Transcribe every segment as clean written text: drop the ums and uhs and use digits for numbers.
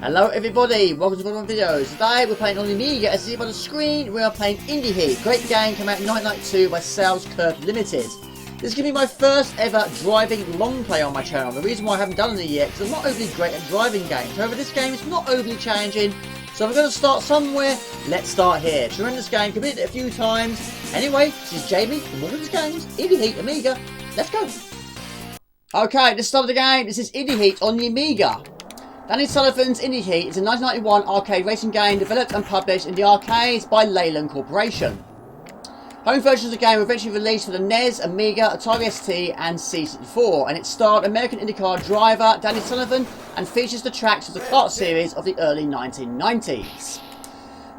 Hello everybody, welcome to one of my videos. Today we're playing on the Amiga. As you see by the screen, we are playing Indy. Great game, came out in 1992 by Sales Curve Limited. This is going to be my first ever driving long play on my channel. The reason why I haven't done it yet is I'm not overly great at driving games. However, this game is not overly challenging, so if we're going to start somewhere, let's start here. Tremendous game, completed it a few times. Anyway, this is Jamie from One of His Games, Indy Amiga. Let's go. Okay, let's start the game. This is Indy on the Amiga. Danny Sullivan's Indy is a 1991 arcade racing game developed and published in the arcades by Leyland Corporation. Home versions of the game were eventually released for the NES, Amiga, Atari ST and C64, and it starred American IndyCar driver Danny Sullivan and features the tracks of the kart series of the early 1990s.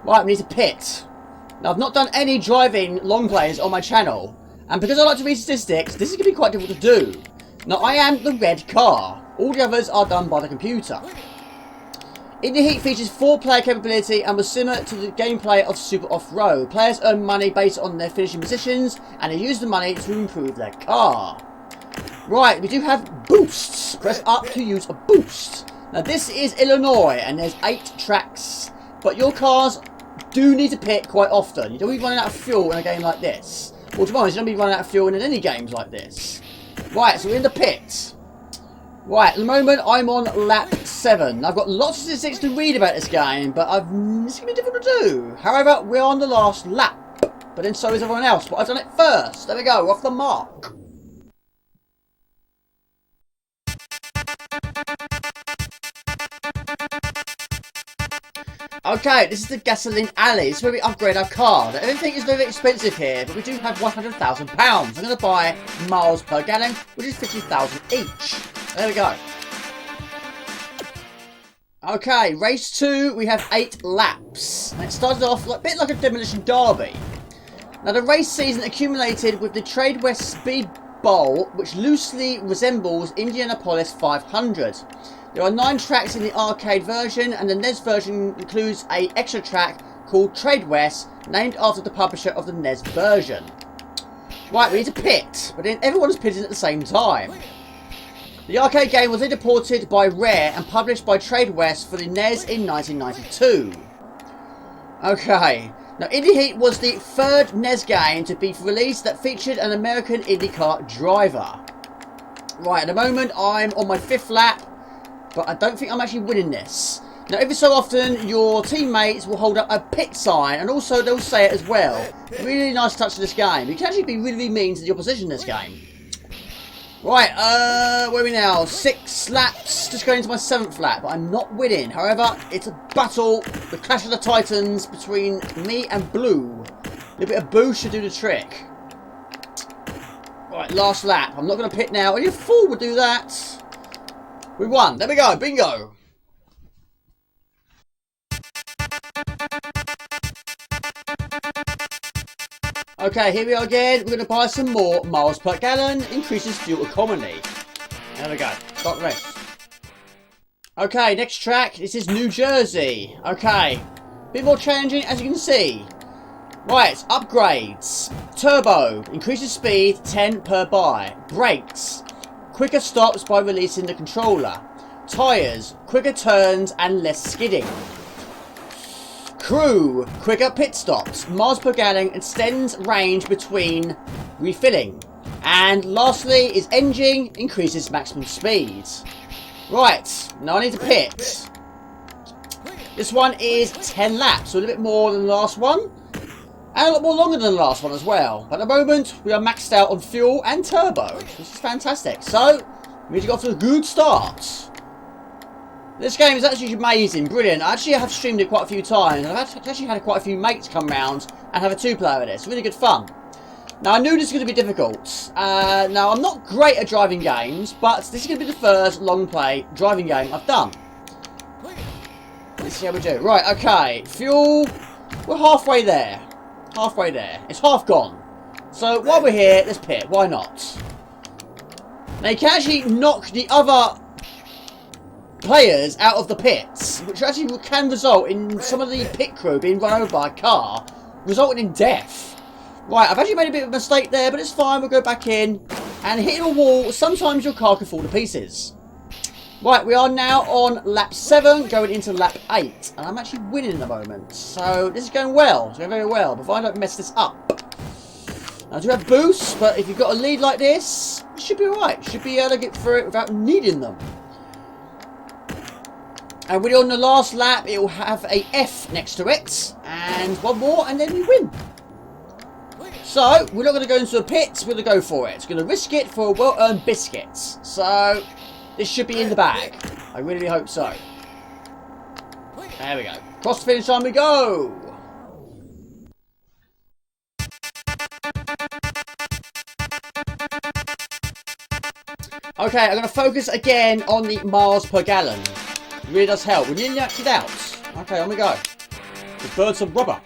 Right, we need to pit. Now, I've not done any driving long plays on my channel, and because I like to read statistics, this is going to be quite difficult to do. Now, I am the red car. All the others are done by the computer. Indy features 4-player capability and was similar to the gameplay of Super Off-Road. Players earn money based on their finishing positions, and they use the money to improve their car. Right, we do have boosts. Press up to use a boost. Now, this is Illinois, and there's 8 tracks. But your cars do need to pit quite often. You don't be running out of fuel in a game like this. Well, to be honest, you don't be running out of fuel in any games like this. Right, so we're in the pit. Right, at the moment I'm on lap 7. I've got lots of statistics to read about this game, but it's going to be difficult to do. However, we're on the last lap, but then so is everyone else. But I've done it first. There we go, we're off the mark. Okay, this is the gasoline alley. This is where we upgrade our car. Now, everything is very expensive here, but we do have £100,000. I'm going to buy miles per gallon, which is 50,000 each. There we go. Okay, race 2, we have 8 laps. And it started off a bit like a demolition derby. Now, the race season accumulated with the Trade West Speed Bowl, which loosely resembles Indianapolis 500. There are 9 tracks in the arcade version, and the NES version includes an extra track called Trade West, named after the publisher of the NES version. Right, we need to pit, but then everyone's pitting at the same time. The arcade game was later ported by Rare and published by Trade West for the NES in 1992. Okay, now Indy Heat was the 3rd NES game to be released that featured an American IndyCar driver. Right, at the moment I'm on my 5th lap, but I don't think I'm actually winning this. Now, every so often, your teammates will hold up a pit sign, and also they'll say it as well. Really nice touch to this game. You can actually be really mean to the opposition in this game. Right, where are we now? 6 laps, just going into my 7th lap, but I'm not winning. However, it's a battle, the clash of the titans between me and Blue. A little bit of boost should do the trick. Right, last lap. I'm not going to pit now. Only a fool would do that. We won. There we go. Bingo. Okay, here we are again. We're going to buy some more miles per gallon. Increases fuel economy. There we go. Start the race. Okay, next track. This is New Jersey. Okay. Bit more challenging, as you can see. Right, upgrades. Turbo. Increases speed 10 per buy. Brakes. Quicker stops by releasing the controller. Tyres, quicker turns and less skidding. Crew, quicker pit stops. Miles per gallon extends range between refilling. And lastly is engine, increases maximum speed. Right, now I need to pit. This one is 10 laps, so a little bit more than the last one. And a lot more longer than the last one as well. But at the moment, we are maxed out on fuel and turbo. This is fantastic. So, we need to go off to a good start. This game is actually amazing, brilliant. I actually have streamed it quite a few times. And I've actually had quite a few mates come round and have a 2-player with it. It's really good fun. Now, I knew this was going to be difficult. Now, I'm not great at driving games, but this is going to be the first long play driving game I've done. Let's see how we do. Right, okay. Fuel, we're halfway there. Halfway there. It's half gone. So while we're here, let's pit. Why not? Now you can actually knock the other players out of the pits, which actually can result in some of the pit crew being run over by a car, resulting in death. Right, I've actually made a bit of a mistake there, but it's fine. We'll go back in and hitting a wall. Sometimes your car can fall to pieces. Right, we are now on lap 7, going into lap 8. And I'm actually winning at the moment. So this is going well. It's going very well. But if I don't mess this up. Now, I do have boosts, but if you've got a lead like this, you should be alright. You should be able to get through it without needing them. And when you're on the last lap, it will have a F next to it. And one more, and then you win. So, we're not going to go into a pit. We're going to go for it. We're going to risk it for a well-earned biscuit. So, this should be in the bag. I really hope so. There we go. Cross the finish line we go. Okay, I'm going to focus again on the miles per gallon. It really does help. We're nearly maxed out. Okay, on we go. Let's burn some rubber.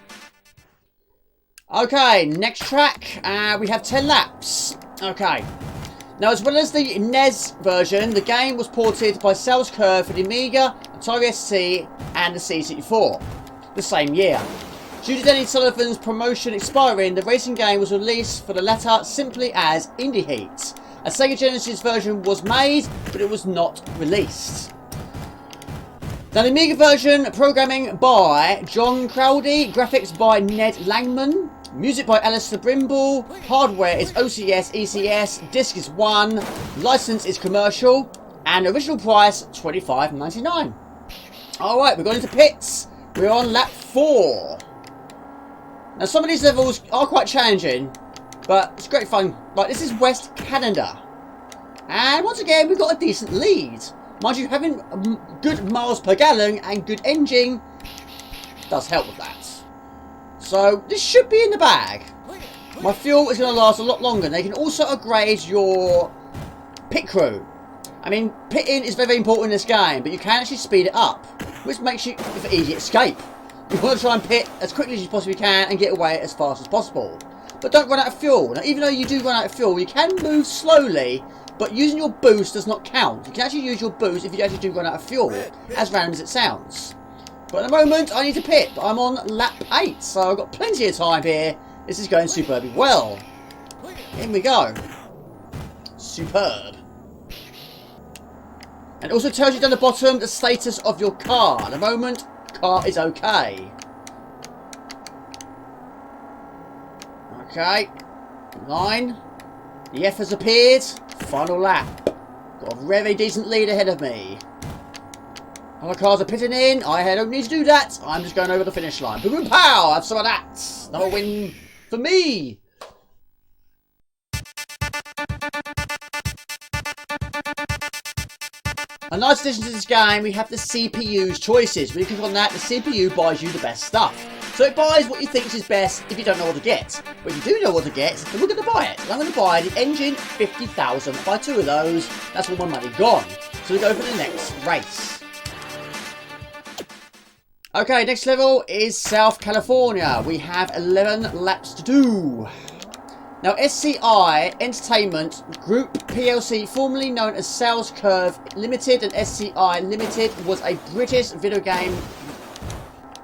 Okay, next track. We have 10 laps. Okay. Now, as well as the NES version, the game was ported by Sales Curve for the Amiga, Atari ST, and the C64 the same year. Due to Denny Sullivan's promotion expiring, the racing game was released for the latter simply as Indy Heat. A Sega Genesis version was made, but it was not released. Now, the Amiga version, programming by John Crowdy, graphics by Ned Langman, music by Alistair Brimble, hardware is OCS, ECS, disc is 1, license is commercial, and original price $25.99. Alright, we're going into pits. We're on lap 4. Now, some of these levels are quite challenging, but it's great fun. Right, this is West Canada. And once again, we've got a decent lead. Mind you, having good miles per gallon and good engine does help with that. So, this should be in the bag. My fuel is going to last a lot longer. They can also upgrade your pit crew. I mean, pitting is very, very important in this game, but you can actually speed it up, which makes you for easy escape. You want to try and pit as quickly as you possibly can and get away as fast as possible. But don't run out of fuel. Now, even though you do run out of fuel, you can move slowly, but using your boost does not count. You can actually use your boost if you actually do run out of fuel, as random as it sounds. But at the moment, I need to pit. I'm on lap 8, so I've got plenty of time here. This is going superbly well. In we go. Superb. And it also tells you down the bottom the status of your car. At the moment, car is okay. Okay. 9. The F has appeared. Final lap. Got a very decent lead ahead of me. Other cars are pitting in. I don't need to do that. I'm just going over the finish line. Boom, boom, pow! Have some of that. Another win for me. A nice addition to this game, we have the CPU's choices. When you click on that, the CPU buys you the best stuff. So it buys what you think is best if you don't know what to get. But if you do know what to get, then we're going to buy it. And I'm going to buy the Engine 50,000. Buy 2 of those. That's all my money gone. So we go for the next race. Okay, next level is South California. We have 11 laps to do. Now, SCI Entertainment Group PLC, formerly known as Sales Curve Limited and SCI Limited, was a British video game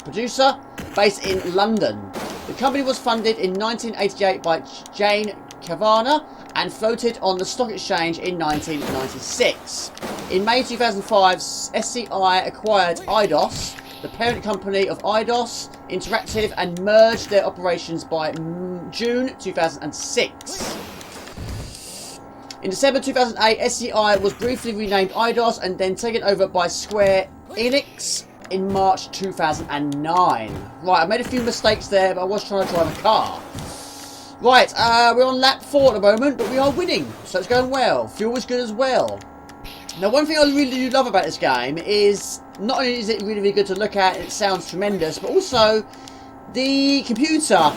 producer based in London. The company was funded in 1988 by Jane Kavanagh and floated on the stock exchange in 1996. In May 2005, SCI acquired Eidos, the parent company of Eidos Interactive, and merged their operations by June 2006. In December 2008, SCI was briefly renamed Eidos and then taken over by Square Enix in March 2009. Right, I made a few mistakes there, but I was trying to drive a car. Right, we're on lap 4 at the moment, but we are winning, so it's going well. Fuel is good as well. Now, one thing I really do love about this game is not only is it really, really good to look at, it sounds tremendous, but also the computer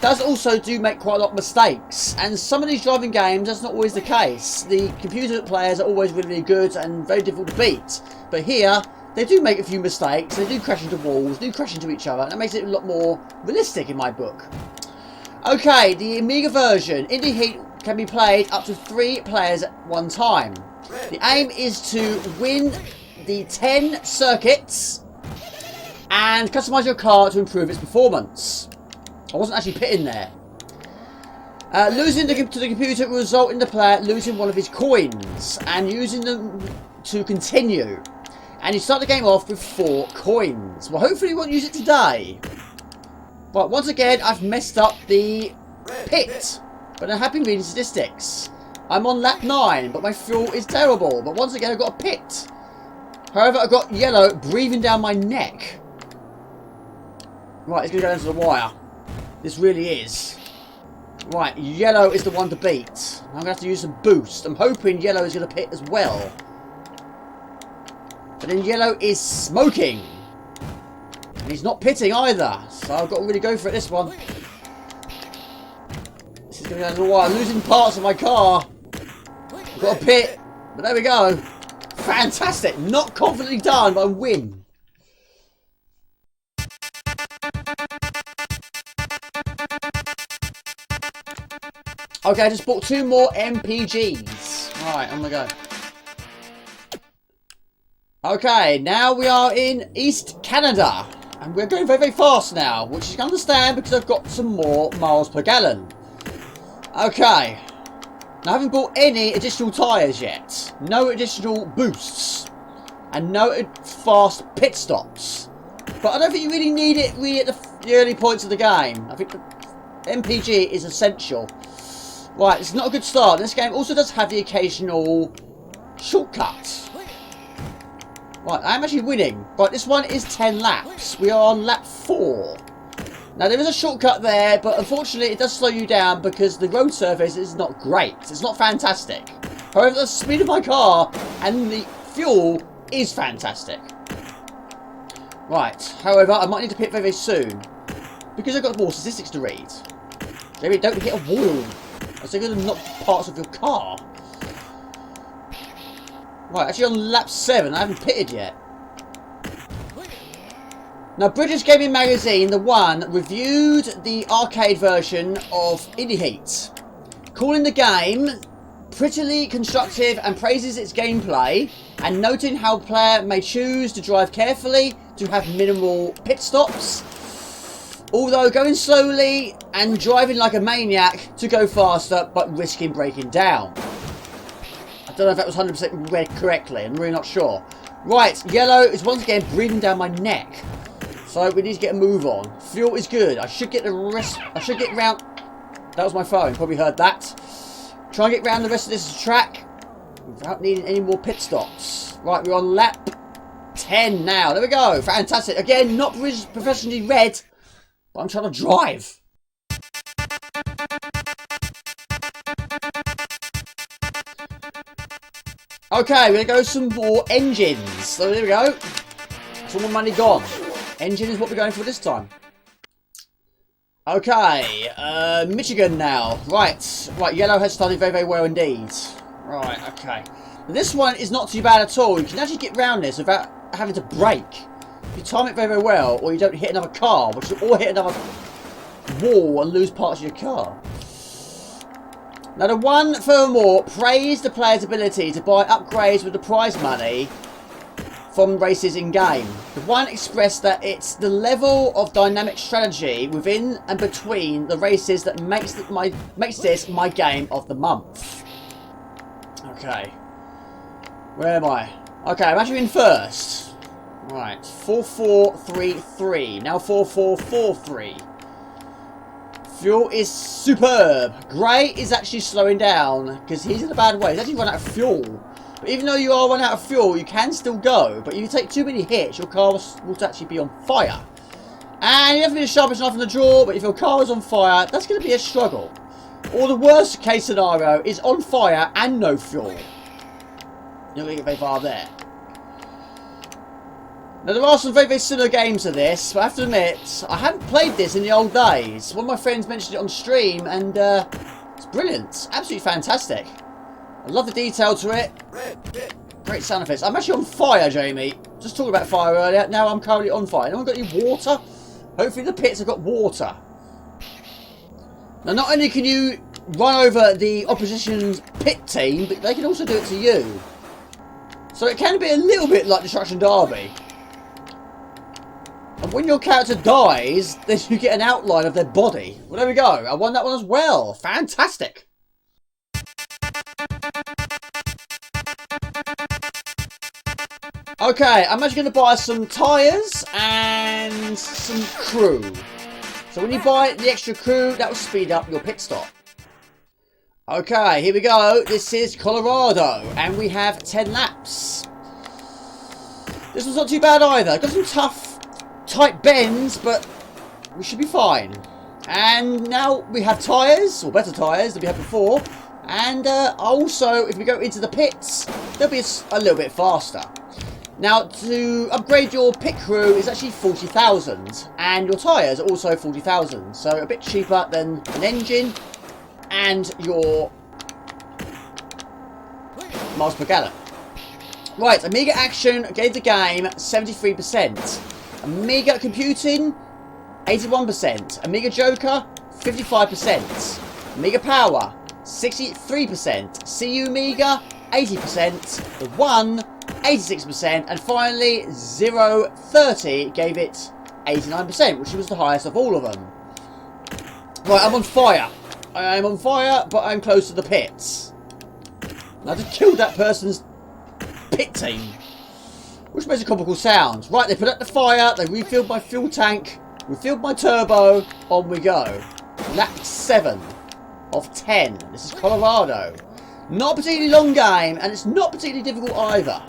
does also make quite a lot of mistakes. And some of these driving games, that's not always the case. The computer players are always really, really good and very difficult to beat. But here, they do make a few mistakes, they do crash into walls, do crash into each other, and that makes it a lot more realistic in my book. Okay, the Amiga version, Indy Heat, can be played up to 3 players at one time. The aim is to win the 10 circuits and customise your car to improve its performance. I wasn't actually pitting there. Losing to the computer will result in the player losing one of his coins, and using them to continue. And you start the game off with 4 coins. Well, hopefully you won't use it today. But once again, I've messed up the pit. But I have been reading statistics. I'm on lap 9, but my fuel is terrible. But once again, I've got a pit. However, I've got yellow breathing down my neck. Right, it's going to go down to the wire. This really is. Right, yellow is the one to beat. I'm going to have to use some boost. I'm hoping yellow is going to pit as well. But then yellow is smoking. And he's not pitting either. So I've got to really go for it this one. This is going to go down to the wire. I'm losing parts of my car. I've got a pit. But there we go. Fantastic. Not confidently done, but I win. Okay, I just bought 2 more MPGs. Right, on the go. Okay, now we are in East Canada. And we're going very, very fast now, which you can understand because I've got some more miles per gallon. Okay. Now, I haven't bought any additional tyres yet. No additional boosts. And no fast pit stops. But I don't think you really need it really at the early points of the game. I think the MPG is essential. Right, it's not a good start. This game also does have the occasional shortcut. Right, I'm actually winning. Right, this one is 10 laps. We are on lap 4. Now, there is a shortcut there, but unfortunately it does slow you down because the road surface is not great. It's not fantastic. However, the speed of my car and the fuel is fantastic. Right, however, I might need to pit very, very soon because I've got more statistics to read. Maybe don't hit a wall. I was going to knock parts of your car. Right, actually on lap 7, I haven't pitted yet. Now, British Gaming Magazine, The One, reviewed the arcade version of Indy, calling the game prettily constructive and praises its gameplay, and noting how the player may choose to drive carefully to have minimal pit stops, although going slowly and driving like a maniac to go faster but risking breaking down. I don't know if that was 100% read correctly, I'm really not sure. Right, yellow is once again breathing down my neck. So we need to get a move on. Fuel is good. I should get the rest. I should get round. That was my phone. Probably heard that. Try and get round the rest of this track without needing any more pit stops. Right, we're on lap 10 now. There we go. Fantastic. Again, not professionally read, but I'm trying to drive. Okay, we're going to go some more engines. So there we go. That's all my money gone. Engine is what we're going for this time. Okay, Michigan now. Right, yellow has started very, very well indeed. Right, okay. This one is not too bad at all. You can actually get round this without having to brake. If you time it very, very well, or you don't hit another car, or hit another wall and lose parts of your car. Now, The One, furthermore, praised the player's ability to buy upgrades with the prize money from races in-game. The One expressed that it's the level of dynamic strategy within and between the races that makes this my game of the month. Okay. Where am I? Okay, I'm actually in first. Right, 4-4-3-3. Now 4-4-4-3. Fuel is superb. Grey is actually slowing down because he's in a bad way. He's actually run out of fuel. But even though you are running out of fuel, you can still go. But if you take too many hits, your car will actually be on fire. And you have to be the sharpest knife in the drawer, but if your car is on fire, that's going to be a struggle. Or the worst case scenario is on fire and no fuel. You're not going to get very far there. Now, there are some very, very similar games to this, but I have to admit, I haven't played this in the old days. One of my friends mentioned it on stream, and it's brilliant. Absolutely fantastic. I love the detail to it. Great sound effects. I'm actually on fire, Jamie. Just talking about fire earlier. Now I'm currently on fire. Anyone got any water? Hopefully the pits have got water. Now, not only can you run over the opposition's pit team, but they can also do it to you. So it can be a little bit like Destruction Derby. And when your character dies, then you get an outline of their body. Well, there we go. I won that one as well. Fantastic. Okay, I'm actually going to buy some tyres and some crew. So when you buy the extra crew, that will speed up your pit stop. Okay, here we go. This is Colorado, and we have 10 laps. This was not too bad either. Got some tough, tight bends, but we should be fine. And now we have tyres, or better tyres than we had before. And also, if we go into the pits, they'll be a little bit faster. Now, to upgrade your pit crew is actually 40,000, and your tyres are also 40,000, so a bit cheaper than an engine and your miles per gallon. Right, Amiga Action gave the game 73%, Amiga Computing 81%, Amiga Joker 55%, Amiga Power 63%, CU Amiga 80%, the One 86%, and finally 030 gave it 89%, which was the highest of all of them. Right, I'm on fire. I am on fire, but I'm close to the pits. And I just killed that person's pit team, which makes a comical sound. Right, they put out the fire, they refilled my fuel tank, refilled my turbo, on we go. Lap 7 of 10. This is Colorado. Not a particularly long game, and it's not particularly difficult either.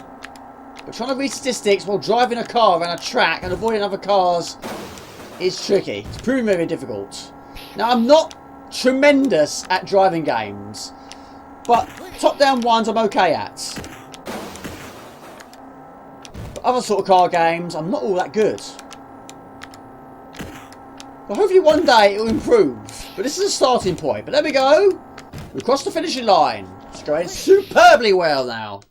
But trying to read statistics while driving a car around a track and avoiding other cars is tricky. It's proving very difficult. Now, I'm not tremendous at driving games, but top-down ones I'm okay at. But other sort of car games, I'm not all that good. But hopefully one day it will improve. But this is a starting point. But there we go. We crossed the finishing line. It's going superbly well now.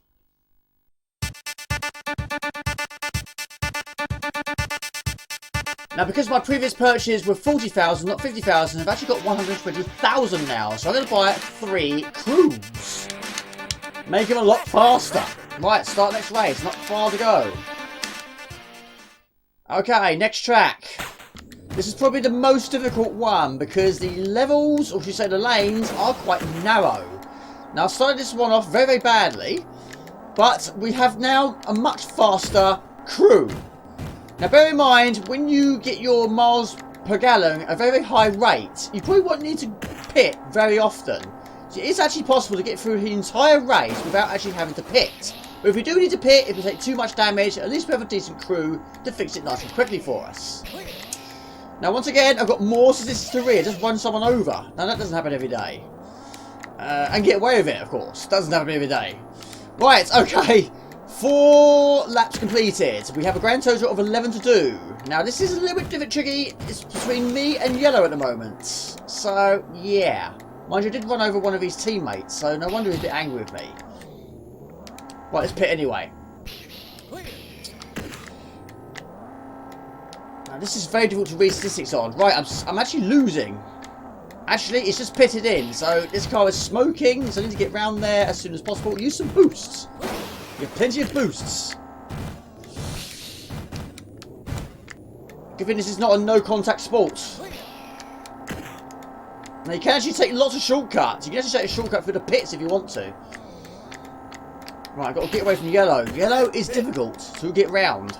Now, because my previous purchases were 40,000, not 50,000, I've actually got 120,000 now. So I'm going to buy 3 crews. Make them a lot faster. Right, start next race. Not far to go. Okay, next track. This is probably the most difficult one because the levels, or should you say the lanes, are quite narrow. Now, I started this one off very, very badly. But we have now a much faster crew. Now, bear in mind, when you get your miles per gallon at a very, very high rate, you probably won't need to pit very often. So it is actually possible to get through the entire race without actually having to pit. But if we do need to pit, if we take too much damage, at least we have a decent crew to fix it nice and quickly for us. Now, once again, I've got more statistics to read. Just run someone over. Now, that doesn't happen every day. And get away with it, of course. Doesn't happen every day. Right, okay. 4 laps completed. We have a grand total of 11 to do. Now, this is a little bit tricky. It's between me and Yellow at the moment. So, yeah. Mind you, I did run over one of his teammates, so no wonder he's a bit angry with me. Right, let's pit anyway. Now, this is very difficult to read statistics on. Right, I'm actually losing. Actually, it's just pitted in, so this car is smoking, so I need to get round there as soon as possible. Use some boosts. You have plenty of boosts. Given this is not a no-contact sport. Now, you can actually take lots of shortcuts. You can actually take a shortcut through the pits if you want to. Right, I've got to get away from Yellow. Yellow is difficult to get round.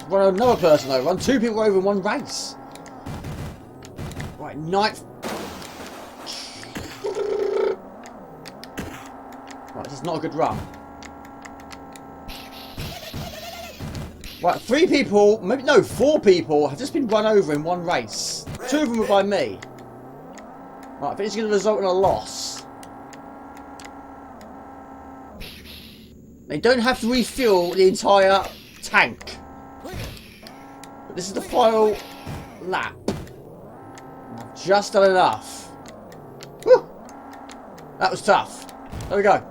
Run another person over. Run 2 people over in one race. Right, 9th. Right, this is not a good run. Right, 3 people, maybe no, 4 people have just been run over in one race. 2 of them were by me. Right, I think it's going to result in a loss. They don't have to refuel the entire tank. But this is the final lap. I've just done enough. Whew. That was tough. There we go.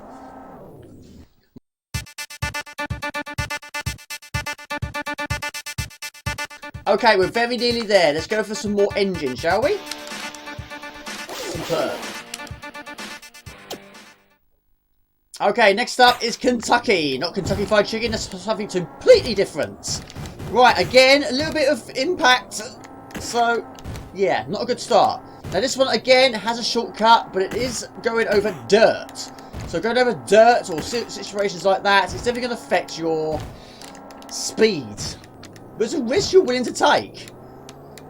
Okay, we're very nearly there. Let's go for some more engine, shall we? Superb. Okay, next up is Kentucky. Not Kentucky Fried Chicken, that's something completely different. Right, again, a little bit of impact. So, yeah, not a good start. Now, this one, again, has a shortcut, but it is going over dirt. So, going over dirt or situations like that, it's definitely going to affect your speed. But it's a risk you're willing to take.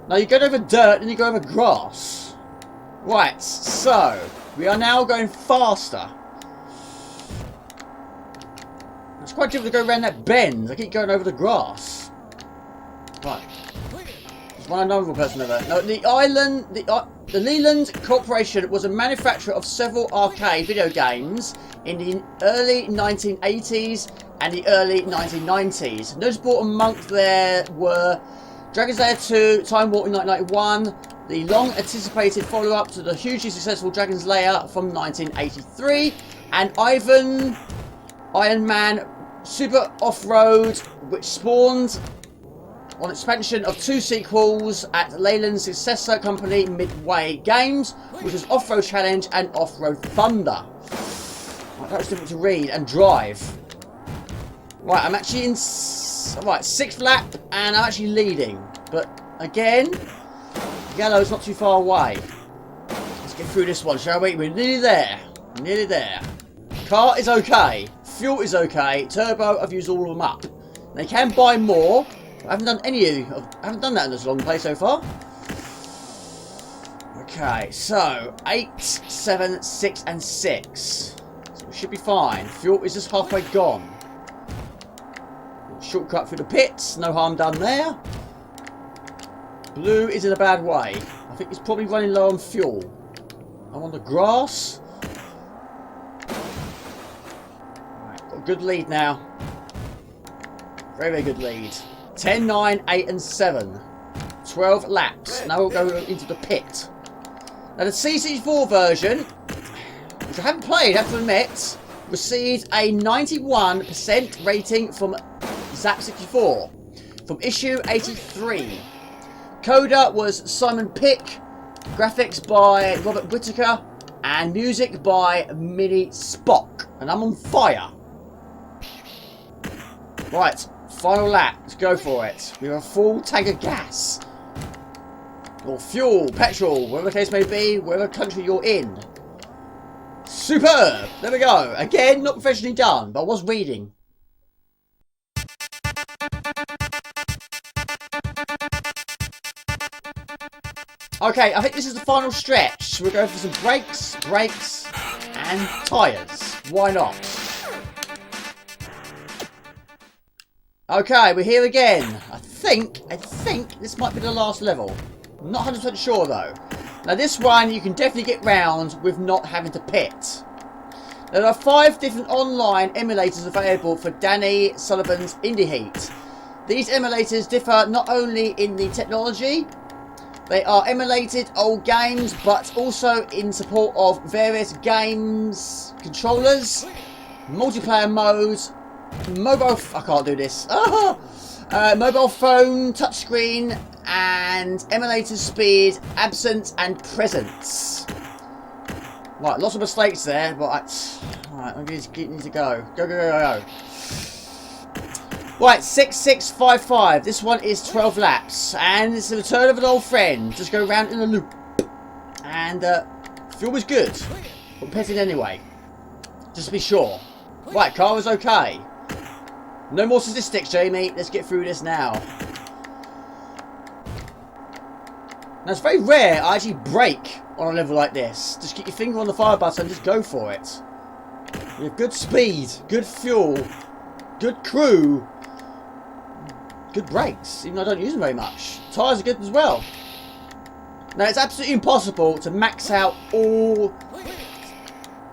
Now you go over dirt and you go over grass. Right, so we are now going faster. It's quite difficult to go around that bend. I keep going over the grass. Right. There's one another person over there. No, the Leland Corporation was a manufacturer of several arcade video games in the early 1980s and the early 1990s. Notable among there were Dragon's Lair 2, Time Warp in 1991, the long-anticipated follow-up to the hugely successful Dragon's Lair from 1983, and Iron Man Super Off-Road, which spawned on expansion of 2 sequels at Leyland's successor company Midway Games, which was Off-Road Challenge and Off-Road Thunder. Right, that was difficult to read and drive. Right, I'm actually in 6th lap and I'm actually leading. But again, yellow's not too far away. Let's get through this one, shall we? We're nearly there. Nearly there. Car is okay. Fuel is okay. Turbo, I've used all of them up. They can buy more. I haven't done I haven't done that in this long play so far. Okay, so 8, 7, 6, and 6. So we should be fine. Fuel is just halfway gone. Shortcut through the pits. No harm done there. Blue is in a bad way. I think it's probably running low on fuel. I'm on the grass. Right, got a good lead now. Very, very good lead. 10, 9, 8 and 7. 12 laps. Now we'll go into the pit. Now the C64 version, which I haven't played, I have to admit, received a 91% rating from Zap64 from issue 83. Coder was Simon Pick, graphics by Robert Whittaker, and music by Mini Spock. And I'm on fire. Right. Final lap, let's go for it. We have a full tank of gas. Or fuel, petrol, whatever the case may be, whatever country you're in. Superb! There we go. Again, not professionally done, but I was reading. Okay, I think this is the final stretch. So we're going for some brakes, and tyres. Why not? Okay, we're here again. I think this might be the last level. I'm not 100% sure though. Now this one you can definitely get round with not having to pit. There are 5 different online emulators available for Danny Sullivan's Indy Heat. These emulators differ not only in the technology, they are emulated old games, but also in support of various games, controllers, multiplayer modes, I can't do this. Mobile phone, touchscreen, and emulator speed, absence, and presence. Right, lots of mistakes there, but right, maybe we need to go. Go. Right, 6655. This one is 12 laps, and it's the return of an old friend. Just go round in a loop, and fuel was good, but pitting anyway, just to be sure. Right, car was okay. No more statistics, Jamie. Let's get through this now. Now, it's very rare I actually brake on a level like this. Just keep your finger on the fire button and just go for it. We have good speed, good fuel, good crew, good brakes, even though I don't use them very much. Tyres are good as well. Now, it's absolutely impossible to max out all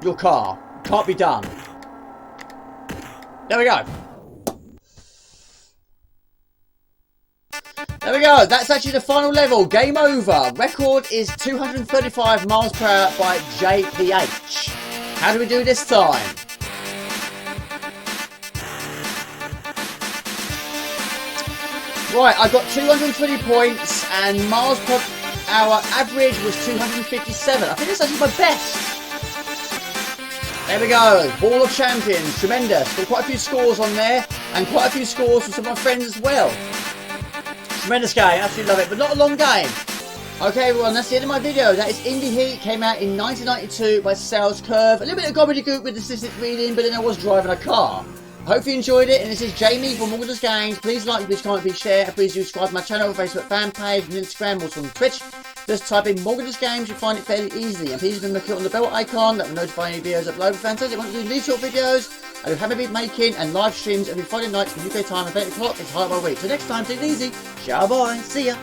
your car. Can't be done. There we go. There we go, that's actually the final level, game over. Record is 235 miles per hour by JPH. How do we do this time? Right, I got 220 points and miles per hour average was 257. I think that's actually my best. There we go, Ball of Champions, tremendous. Got quite a few scores on there and quite a few scores from some of my friends as well. Tremendous game, absolutely love it, but not a long game. Okay everyone, that's the end of my video. That is Indy Heat, came out in 1992 by Sales Curve. A little bit of gobbledygook with assisted reading, but then I was driving a car. Hope you enjoyed it, and this is Jamie from Morgan's Games. Please like, please comment, please share, and please do subscribe to my channel, Facebook fan page, and Instagram, also on Twitch. Just type in Morgan's Games, you'll find it fairly easily. And please remember to click on the bell icon, that will notify any videos uploaded. Fantastic. I want to do these short videos. I do hammer beat making and live streams every Friday night from UK time at 8 o'clock. It's hard by week. So next time, take it easy. Ciao, bye. See ya.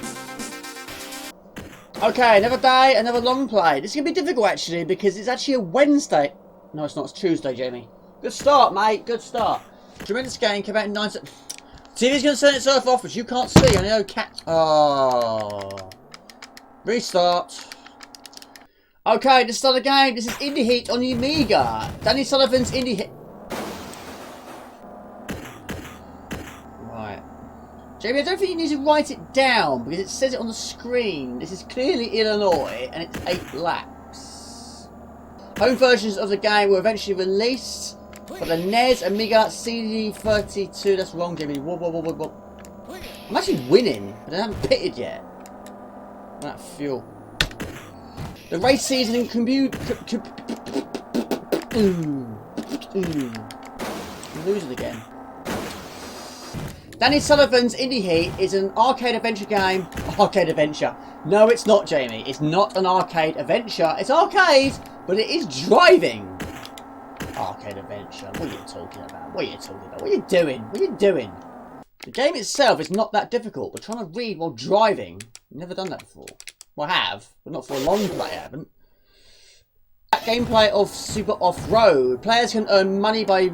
Okay, another day, another long play. This is going to be difficult actually because it's actually a Wednesday. No, it's not. It's Tuesday, Jamie. Good start, mate. Good start. Tremendous game. Came out in 9 seconds. TV's going to turn itself off, which you can't see. I know cat. Oh. Restart. Okay, to start the game. This is Indy Heat on the Amiga. Danny Sullivan's Indy Heat. Right. Jamie, I don't think you need to write it down because it says it on the screen. This is clearly Illinois and it's 8 laps. Home versions of the game were eventually released for the NES, Amiga, CD32. That's wrong, Jamie. Whoa. I'm actually winning, but I haven't pitted yet. That fuel. The race season in I'm losing again. Danny Sullivan's Indy Heat is an arcade adventure game. Arcade adventure. No, it's not, Jamie. It's not an arcade adventure. It's arcade, but it is driving. Arcade adventure. What are you talking about? What are you talking about? What are you doing? What are you doing? The game itself is not that difficult, but trying to read while driving. I've never done that before. Well, I have, but not for a long play, I haven't. That gameplay of Super Off-Road. Players can earn money by...